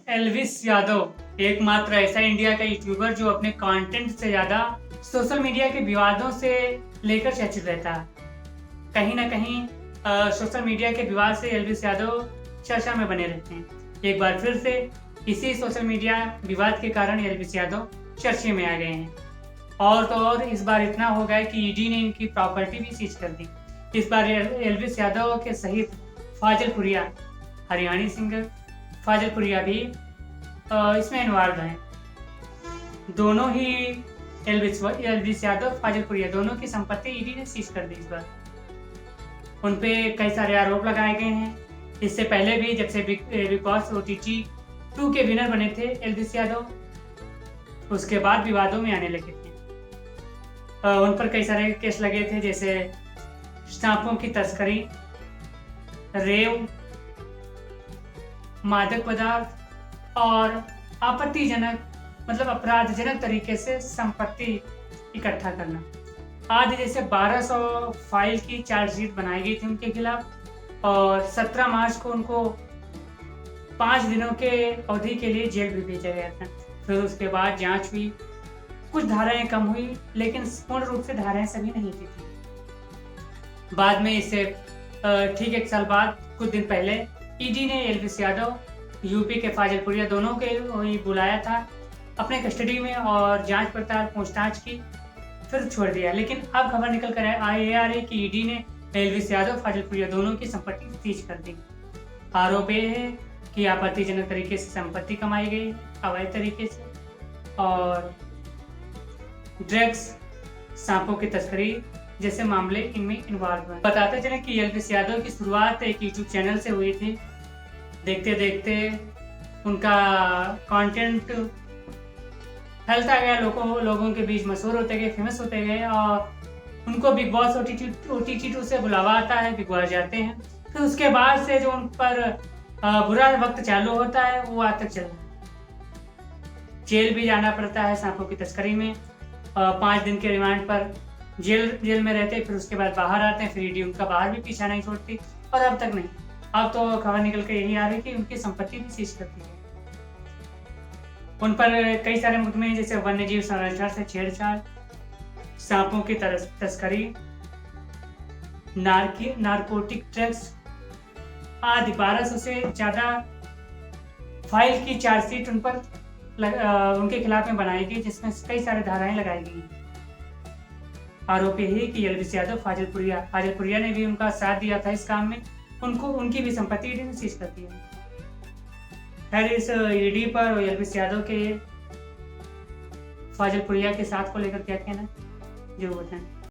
Elvis Yadav एकमात्र ऐसा India का यूट्यूबर जो अपने कंटेंट से ज्यादा सोशल मीडिया के विवादों से लेकर चर्चित रहता है। कहीं ना कहीं सोशल मीडिया के विवाद से एल्विस यादव चर्चा में बने रहते हैं। एक बार फिर से इसी सोशल मीडिया विवाद के कारण एल्विस यादव चर्चे में आ गए हैं। और तो और इस बार इतना हो गया कि ईडी ने इनकी प्रॉपर्टी भी सीज कर दी। इस बार एल्विस यादव के सहित फाजिल पुरिया, हरियाणी सिंगर फाजिल पुरिया भी इसमें इन्वॉल्व हैं। दोनों ही एल्विस यादव, फाजिल पुरिया दोनों की संपत्ति ईडी ने सीज कर दी। इस बार उन पे कई सारे आरोप लगाए गए हैं। इससे पहले भी जब से बिग बॉस OTT 2 के विनर बने थे एल्विस यादव, उसके बाद विवादों में आने लगे थे। उन पर कई सारे केस लगे थे, जैसे सांपों की तस्करी, रेव, मादक पदार्थ और आपत्तिजनक मतलब अपराधजनक तरीके से संपत्ति इकट्ठा करना आदि। जैसे 1200 फाइल की चार्जशीट बनाई गई थी उनके खिलाफ और 17 मार्च को उनको 5 दिनों के अवधि के लिए जेल भी भेजा गया था। फिर उसके बाद जांच हुई, कुछ धाराएं कम हुई, लेकिन पूर्ण रूप से धाराएं सभी नहीं थी। बाद में इससे ठीक 1 साल बाद कुछ दिन पहले ईडी ने एल्विस यादव, यूपी के फाजिल पुरिया दोनों के बुलाया था अपने कस्टडी में और जांच पड़ताल पूछताछ की, फिर छोड़ दिया। लेकिन अब खबर निकल कर आ रही कि ईडी ने एल्विस यादव, फाजिल पुरिया दोनों की संपत्ति सीज कर दी। आरोप ये है कि आपत्तिजनक तरीके से संपत्ति कमाई गई अवैध तरीके से, और ड्रग्स, सांपों की तस्करी जैसे मामले इनमें इन्वॉल्व हैं। बताते चलें कि एल्विस यादव की शुरुआत एक यूट्यूब चैनल से हुई थी। देखते देखते उनका कंटेंट फैलता गया, लोगों के बीच मशहूर होते गए, फेमस होते गए और उनको बिग बॉस OTT 2 से बुलावा आता है, बिग बॉस जाते हैं। फिर उसके बाद से जो उन पर बुरा वक्त चालू होता है वो आज तक चल रहा है। जेल भी जाना पड़ता है सांपों की तस्करी में, 5 दिन के रिमांड पर जेल में रहते, फिर उसके बाद बाहर आते हैं। फिर ईडी उनका बाहर भी पीछा नहीं छोड़ती और अब तक नहीं। अब तो खबर निकल के यही आ रही कि उनकी संपत्ति भी सीज करती है। उन पर कई सारे मुकदमे जैसे वन्यजीव संरक्षण से छेड़छाड़, सांपों की तस्करी, नारकोटिक ड्रग्स आदि 1200 से ज्यादा फाइल की चार्जशीट उन पर उनके खिलाफ में बनाई गई, जिसमें कई सारे धाराएं लगाई गई। आरोप यही है कि एल्विस यादव, फाजिल पुरिया ने भी उनका साथ दिया था इस काम में। उनकी भी संपत्ति ईडी ने सीज कर दी है। खैर, इस ईडी पर और एल्विस यादव के, फाजिल पुरिया के साथ को लेकर क्या कहना है जरूर बताएं।